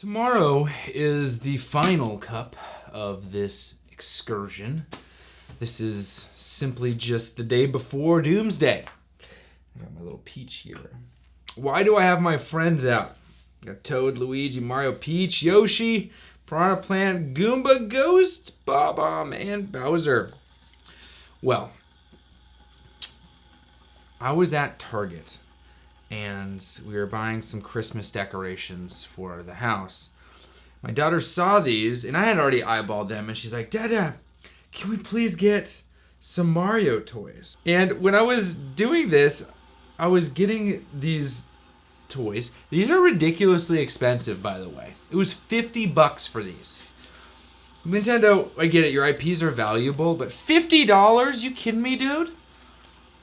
Tomorrow is the final cup of this excursion. This is simply just the day before Doomsday. I got my little Peach here. Why do I have my friends out? I got Toad, Luigi, Mario, Peach, Yoshi, Piranha Plant, Goomba, Ghost, Bob-omb, and Bowser. Well, I was at Target and we were buying some Christmas decorations for the house. My daughter saw these, and I had already eyeballed them, and she's like, Dada, can we please get some Mario toys? And when I was doing this, I was getting these toys. These are ridiculously expensive, by the way. It was $50 for these. Nintendo, I get it, your IPs are valuable, but $50? You kidding me, dude?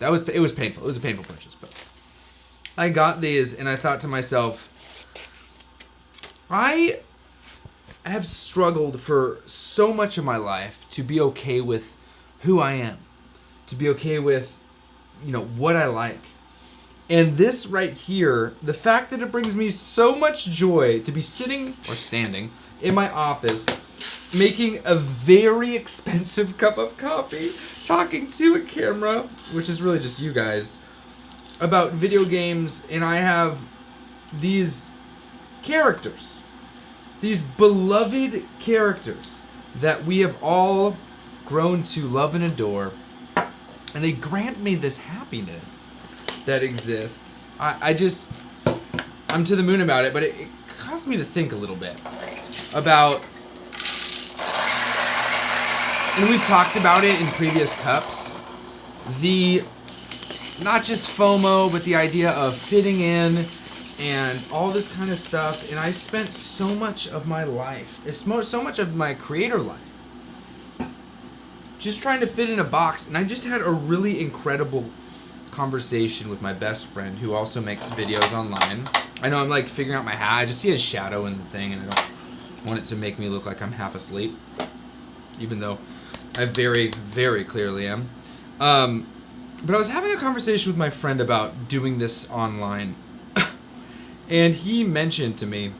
It was painful. It was a painful purchase, but I got these, and I thought to myself, I have struggled for so much of my life to be okay with who I am, to be okay with, what I like. And this right here, the fact that it brings me so much joy to be sitting or standing in my office, making a very expensive cup of coffee, talking to a camera, which is really just you guys, about video games, and I have these characters, these beloved characters that we have all grown to love and adore, and they grant me this happiness that exists. I'm to the moon about it, but it caused me to think a little bit about, and we've talked about it in previous cups, the not just FOMO, but the idea of fitting in and all this kind of stuff. And I spent so much of my life, so much of my creator life, just trying to fit in a box. And I just had a really incredible conversation with my best friend who also makes videos online. I know I'm like figuring out my hat. I just see a shadow in the thing, and I don't want it to make me look like I'm half asleep, even though I very, very clearly am. But I was having a conversation with my friend about doing this online. And he mentioned to me,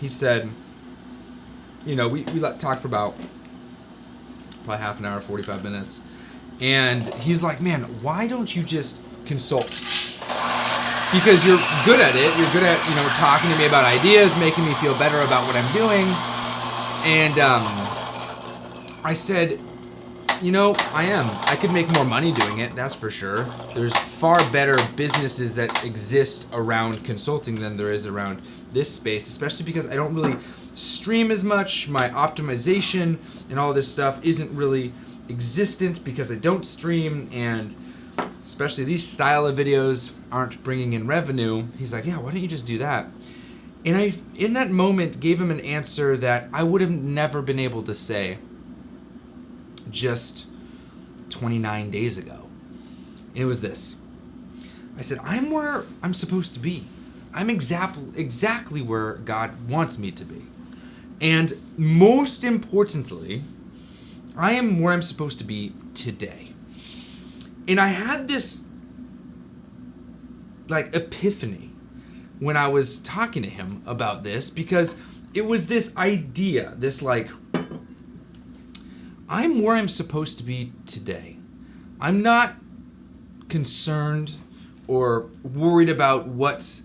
he said, we talked for about probably half an hour, 45 minutes. And he's like, man, why don't you just consult? Because you're good at it. You're good at, talking to me about ideas, making me feel better about what I'm doing. And I said, I am. I could make more money doing it, that's for sure. There's far better businesses that exist around consulting than there is around this space, especially because I don't really stream as much. My optimization and all this stuff isn't really existent because I don't stream, and especially these style of videos aren't bringing in revenue. He's like, yeah, why don't you just do that? And I, in that moment, gave him an answer that I would have never been able to say just 29 days ago. And it was this. I said, I'm where I'm supposed to be. I'm exactly where God wants me to be. And most importantly, I am where I'm supposed to be today. And I had this epiphany when I was talking to him about this, because it was this idea, this I'm where I'm supposed to be today. I'm not concerned or worried about what,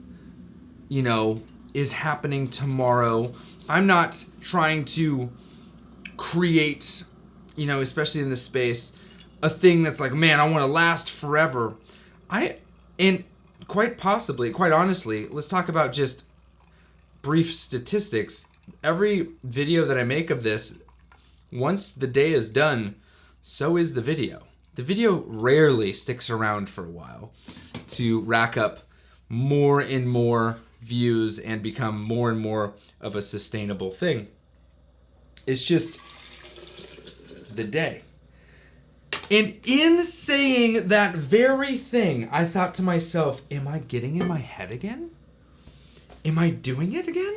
is happening tomorrow. I'm not trying to create, especially in this space, a thing that's like, man, I want to last forever. And quite honestly, let's talk about just brief statistics. Every video that I make of this, once the day is done, so is the video. The video rarely sticks around for a while to rack up more and more views and become more and more of a sustainable thing. It's just the day. And in saying that very thing, I thought to myself, am I getting in my head again? Am I doing it again?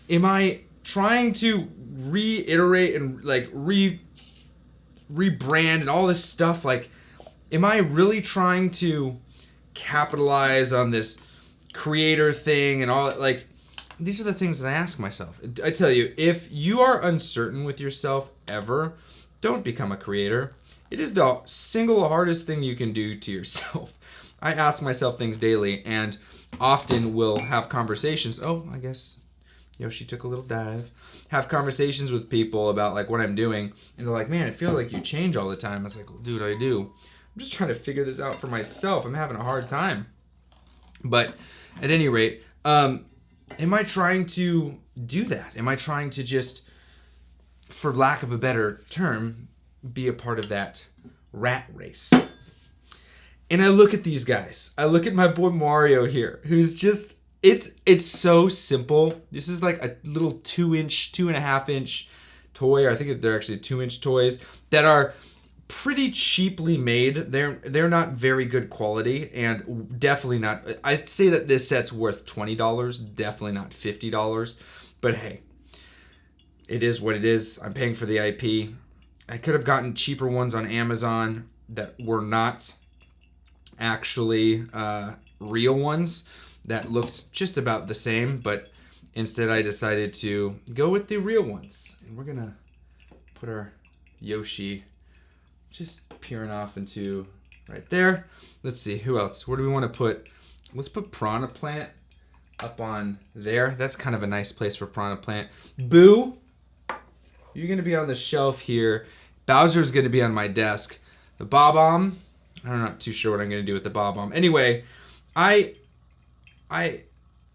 Am I trying to reiterate and rebrand and all this stuff? Am I really trying to capitalize on this creator thing and all? these are the things that I ask myself. I tell you, if you are uncertain with yourself ever, don't become a creator. It is the single hardest thing you can do to yourself. I ask myself things daily and often will have conversations. Oh, I guess Yoshi took a little dive. Have conversations with people about like what I'm doing. And they're like, man, I feel like you change all the time. I was like, well, dude, I do. I'm just trying to figure this out for myself. I'm having a hard time. But at any rate, am I trying to do that? Am I trying to just, for lack of a better term, be a part of that rat race? And I look at these guys. I look at my boy Mario here, who's just, it's so simple. This is like a little 2.5 inch toy. Or I think they're actually 2-inch toys that are pretty cheaply made. They're not very good quality, and definitely not. I'd say that this set's worth $20, definitely not $50. But hey, it is what it is. I'm paying for the IP. I could have gotten cheaper ones on Amazon that were not actually real ones that looked just about the same, but instead I decided to go with the real ones. And we're gonna put our Yoshi just peering off into right there. Let's see, who else? Where do we want to put? Let's put Piranha Plant up on there. That's kind of a nice place for Piranha Plant. Boo, you're gonna be on the shelf here. Bowser's gonna be on my desk. The Bob-omb, I'm not too sure what I'm gonna do with the Bob-omb. Anyway, I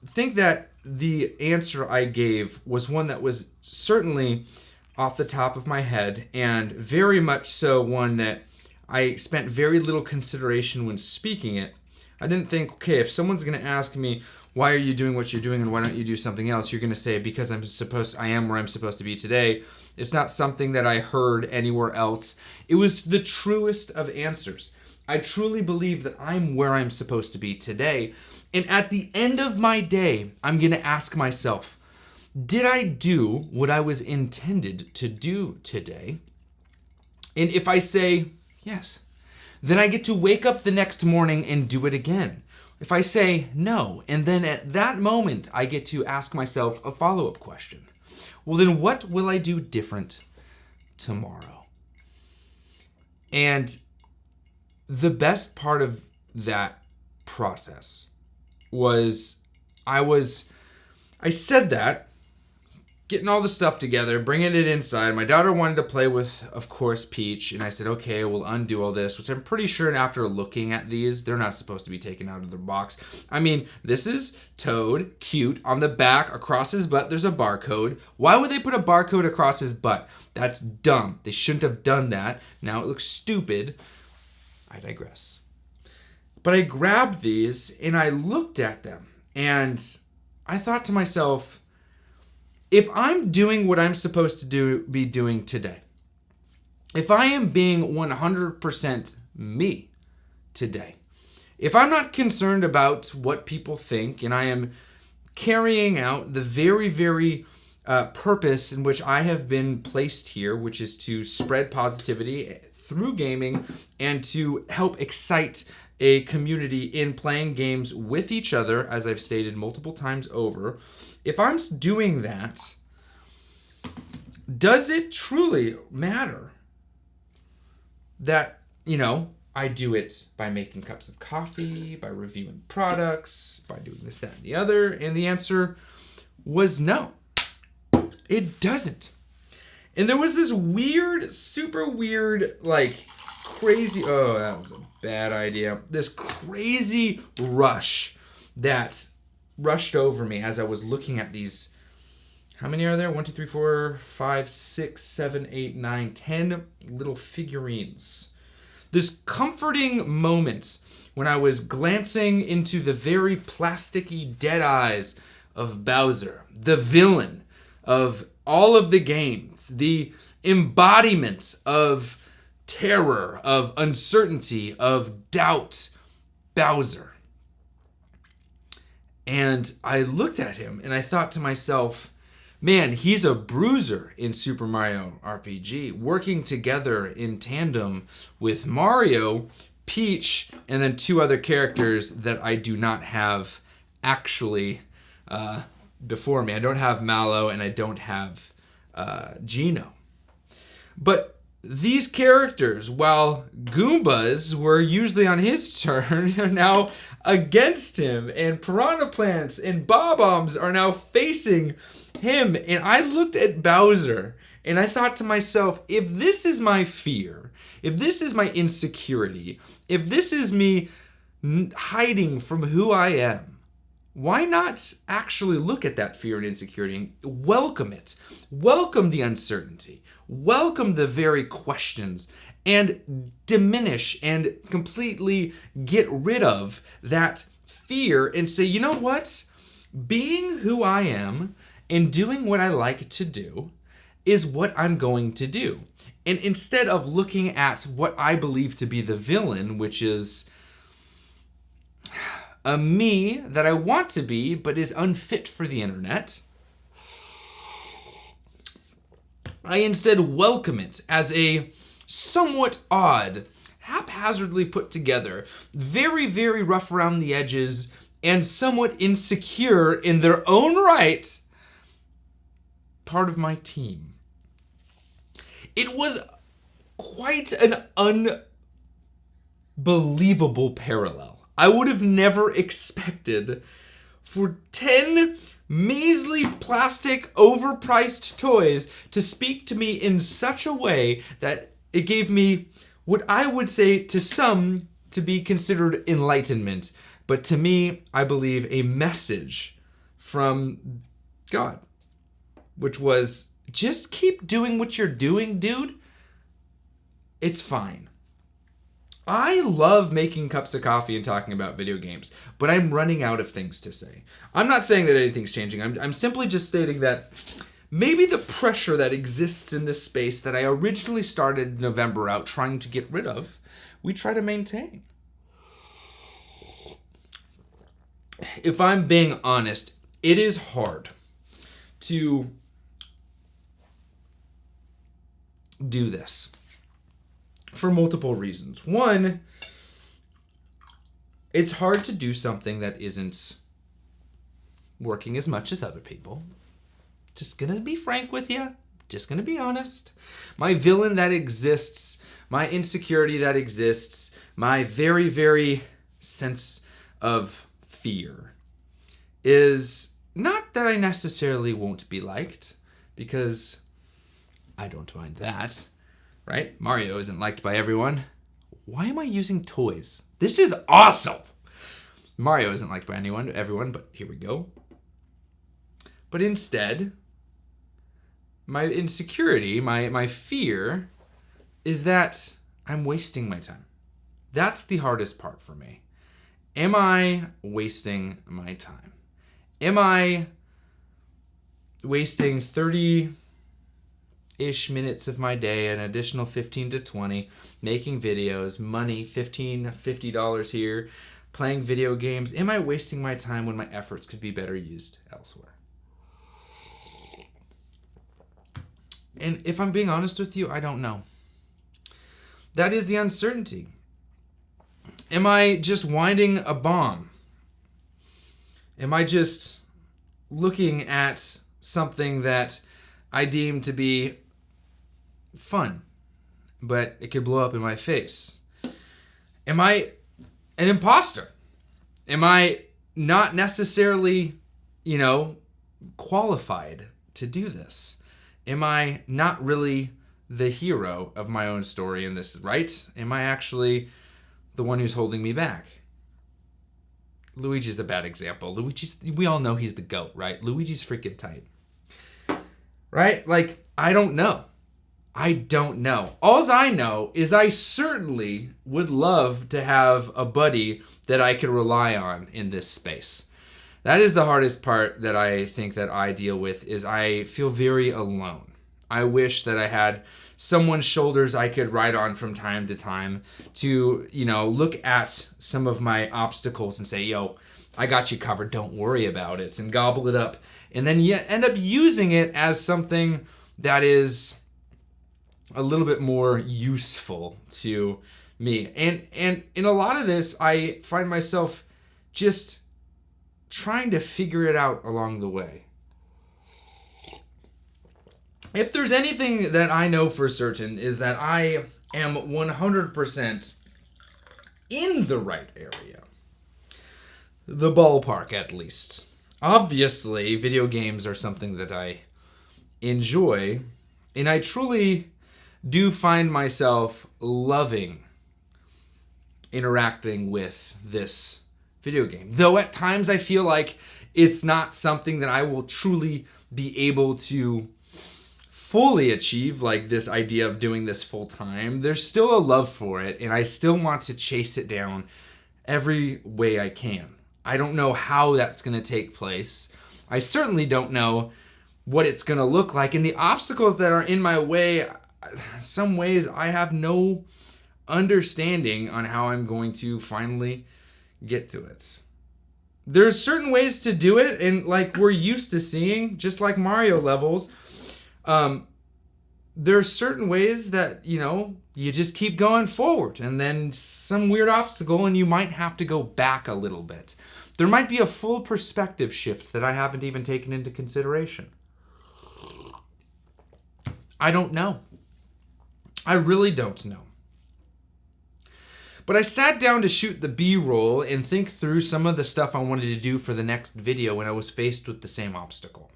think that the answer I gave was one that was certainly off the top of my head, and very much so one that I spent very little consideration when speaking it. I didn't think, okay, if someone's going to ask me, why are you doing what you're doing and why don't you do something else? You're going to say, because I am where I'm supposed to be today. It's not something that I heard anywhere else. It was the truest of answers. I truly believe that I'm where I'm supposed to be today. And at the end of my day, I'm going to ask myself, did I do what I was intended to do today? And if I say yes, then I get to wake up the next morning and do it again. If I say no, and then at that moment, I get to ask myself a follow-up question. Well, then what will I do different tomorrow? And the best part of that process was I said that, getting all the stuff together, bringing it inside. My daughter wanted to play with, of course, Peach, and I said, okay, we'll undo all this, which I'm pretty sure after looking at these, they're not supposed to be taken out of their box. I mean, this is Toad, cute. On the back, across his butt, there's a barcode. Why would they put a barcode across his butt? That's dumb. They shouldn't have done that. Now it looks stupid. I digress. But I grabbed these, and I looked at them, and I thought to myself, if I'm doing what I'm supposed to be doing today, if I am being 100% me today, if I'm not concerned about what people think, and I am carrying out the very, very purpose in which I have been placed here, which is to spread positivity through gaming and to help excite a community in playing games with each other, as I've stated multiple times over. If I'm doing that, does it truly matter that, I do it by making cups of coffee, by reviewing products, by doing this, that, and the other? And the answer was no. It doesn't. And there was this weird, super weird, crazy, oh, that was a bad idea. This crazy rush that rushed over me as I was looking at these. How many are there? 1, 2, 3, 4, 5, 6, 7, 8, 9, 10 little figurines. This comforting moment when I was glancing into the very plasticky dead eyes of Bowser, the villain of all of the games, the embodiment of terror, of uncertainty, of doubt, Bowser. And I looked at him and I thought to myself, man, he's a bruiser in Super Mario RPG, working together in tandem with Mario, Peach, and then 2 other characters that I do not have actually before me. I don't have Mallow and I don't have Gino. But these characters, while Goombas were usually on his turn, are now against him, and Piranha Plants and Bob-ombs are now facing him. And I looked at Bowser and I thought to myself, if this is my fear, if this is my insecurity, if this is me hiding from who I am, why not actually look at that fear and insecurity and welcome it? Welcome the uncertainty. Welcome the very questions and diminish and completely get rid of that fear and say, you know what? Being who I am and doing what I like to do is what I'm going to do. And instead of looking at what I believe to be the villain, which is a me that I want to be, but is unfit for the internet, I instead welcome it as a somewhat odd, haphazardly put together, very, very rough around the edges, and somewhat insecure in their own right, part of my team. It was quite an unbelievable parallel. I would have never expected for 10 measly plastic overpriced toys to speak to me in such a way that it gave me what I would say to some to be considered enlightenment, but to me, I believe, a message from God, which was, just keep doing what you're doing, dude. It's fine. I love making cups of coffee and talking about video games, but I'm running out of things to say. I'm not saying that anything's changing. I'm simply just stating that maybe the pressure that exists in this space that I originally started November out trying to get rid of, we try to maintain. If I'm being honest, it is hard to do this for multiple reasons. One, it's hard to do something that isn't working as much as other people. Just gonna be frank with you. Just gonna be honest. My villain that exists, my insecurity that exists, my very, very sense of fear is not that I necessarily won't be liked, because I don't mind that, right? Mario isn't liked by everyone. Why am I using toys? This is awesome! Mario isn't liked by everyone, but here we go. But instead, my insecurity, my fear, is that I'm wasting my time. That's the hardest part for me. Am I wasting my time? Am I wasting 30-ish minutes of my day, an additional 15 to 20, making videos, money, $50 here, playing video games? Am I wasting my time when my efforts could be better used elsewhere? And if I'm being honest with you, I don't know. That is the uncertainty. Am I just winding a bomb? Am I just looking at something that I deem to be fun, but it could blow up in my face? Am I an impostor? Am I not necessarily, qualified to do this? Am I not really the hero of my own story in this, right? Am I actually the one who's holding me back? Luigi's a bad example. We all know he's the GOAT, right? Luigi's freaking tight. Right? Like, I don't know. Alls I know is I certainly would love to have a buddy that I could rely on in this space. That is the hardest part that I think that I deal with, is I feel very alone. I wish that I had someone's shoulders I could ride on from time to time to, look at some of my obstacles and say, yo, I got you covered, don't worry about it, and gobble it up. And then you end up using it as something that is a little bit more useful to me. And in a lot of this, I find myself just trying to figure it out along the way. if there's anything that I know for certain is that I am 100% in the right area. The ballpark, at least. Obviously, video games are something that I enjoy, and I truly do find myself loving interacting with this video game. Though at times I feel like it's not something that I will truly be able to fully achieve, like this idea of doing this full time. There's still a love for it, and I still want to chase it down every way I can. I don't know how that's going to take place. I certainly don't know what it's going to look like. And the obstacles that are in my way, some ways I have no understanding on how I'm going to finally get to it. There's certain ways to do it, and like we're used to seeing, just like Mario levels, there's certain ways that, you just keep going forward, and then some weird obstacle and you might have to go back a little bit. There might be a full perspective shift that I haven't even taken into consideration. I don't know. I really don't know. But I sat down to shoot the B-roll and think through some of the stuff I wanted to do for the next video when I was faced with the same obstacle.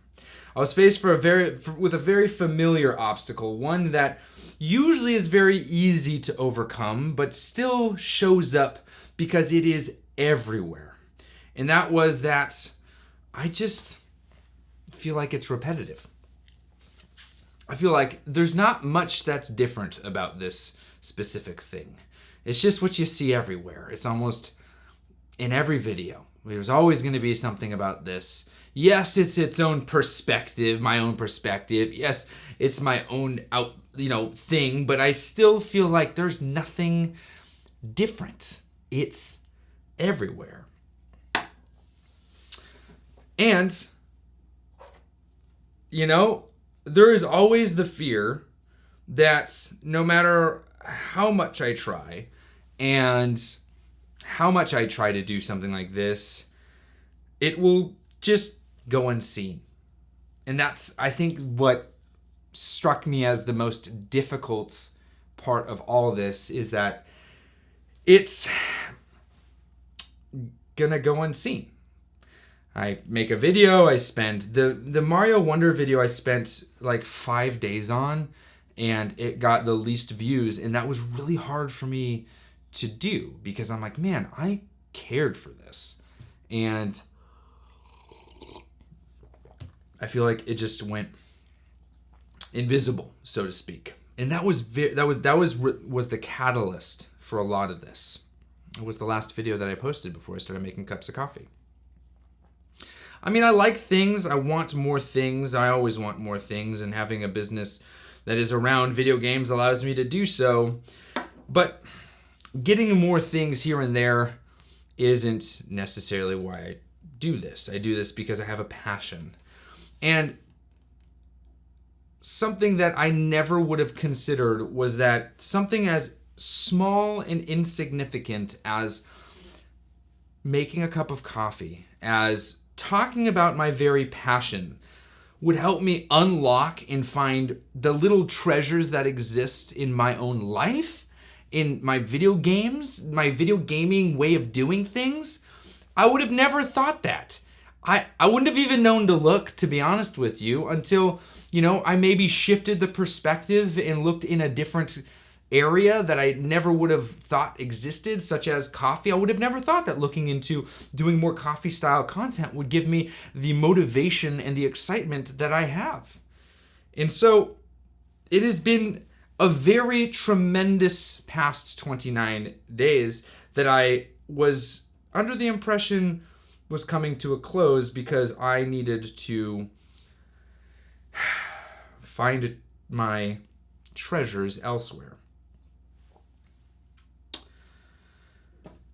I was faced with a very familiar obstacle, one that usually is very easy to overcome, but still shows up because it is everywhere. And that was that I just feel like it's repetitive. I feel like there's not much that's different about this specific thing. It's just what you see everywhere. It's almost in every video. There's always going to be something about this. Yes, it's its own perspective, my own perspective. Yes, it's my own thing, but I still feel like there's nothing different. It's everywhere. And, there is always the fear that no matter how much I try and how much I try to do something like this, it will just go unseen. And that's, I think, what struck me as the most difficult part of all this is that it's gonna go unseen. I make a video, I spend the Mario Wonder video I spent like 5 days on, and it got the least views, and that was really hard for me to do because I'm like, man, I cared for this. And I feel like it just went invisible, so to speak. And that was the catalyst for a lot of this. It was the last video that I posted before I started making cups of coffee. I mean, I like things. I want more things. I always want more things, and having a business that is around video games allows me to do so. But getting more things here and there isn't necessarily why I do this. I do this because I have a passion. And something that I never would have considered was that something as small and insignificant as making a cup of coffee, as talking about my very passion, would help me unlock and find the little treasures that exist in my own life, in my video games, my video gaming way of doing things. I would have never thought that. I wouldn't have even known to look, to be honest with you, until, I maybe shifted the perspective and looked in a different area that I never would have thought existed, such as coffee. I would have never thought that looking into doing more coffee style content would give me the motivation and the excitement that I have. And so it has been a very tremendous past 29 days that I was under the impression was coming to a close because I needed to find my treasures elsewhere.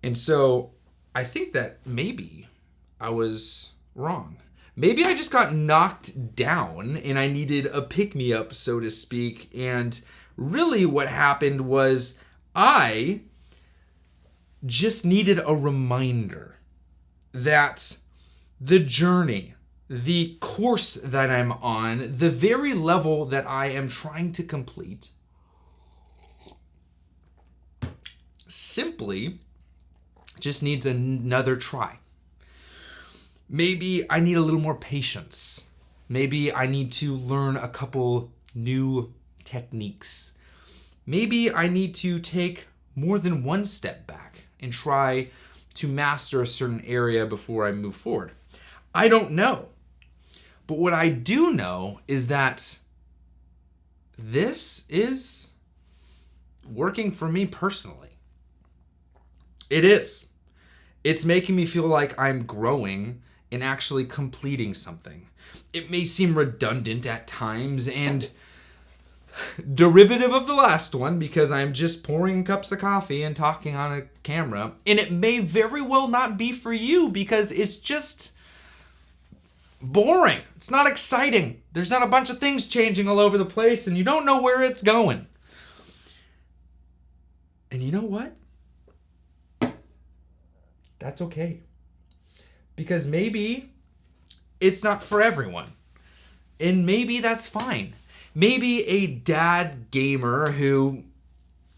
And so I think that maybe I was wrong. Maybe I just got knocked down and I needed a pick-me-up, so to speak. And really what happened was I just needed a reminder that the journey, the course that I'm on, the very level that I am trying to complete, simply just needs another try. Maybe I need a little more patience. Maybe I need to learn a couple new techniques. Maybe I need to take more than one step back and try to master a certain area before I move forward. I don't know. But what I do know is that this is working for me personally. It is. It's making me feel like I'm growing and actually completing something. It may seem redundant at times and derivative of the last one because I'm just pouring cups of coffee and talking on a camera. And it may very well not be for you because it's just boring. It's not exciting. There's not a bunch of things changing all over the place and you don't know where it's going. And you know what? That's okay. Because maybe it's not for everyone. And maybe that's fine. Maybe a dad gamer who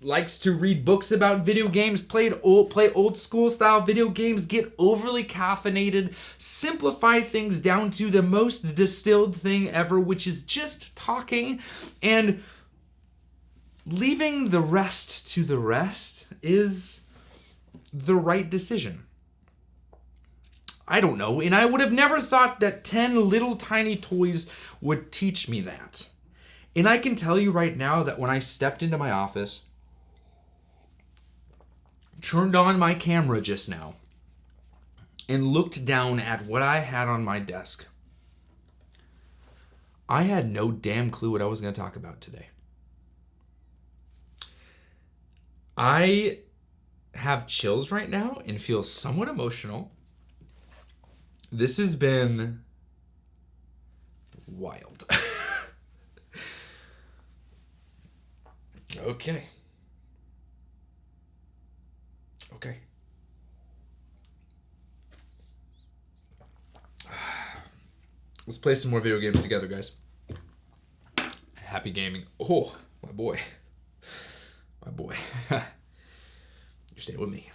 likes to read books about video games, play old school style video games, get overly caffeinated, simplify things down to the most distilled thing ever, which is just talking, and leaving the rest to the rest is the right decision. I don't know, and I would have never thought that 10 little tiny toys would teach me that. And I can tell you right now that when I stepped into my office, turned on my camera just now, and looked down at what I had on my desk, I had no damn clue what I was going to talk about today. I have chills right now and feel somewhat emotional. This has been wild. Okay. Let's play some more video games together, guys. Happy gaming. Oh, my boy. You're staying with me.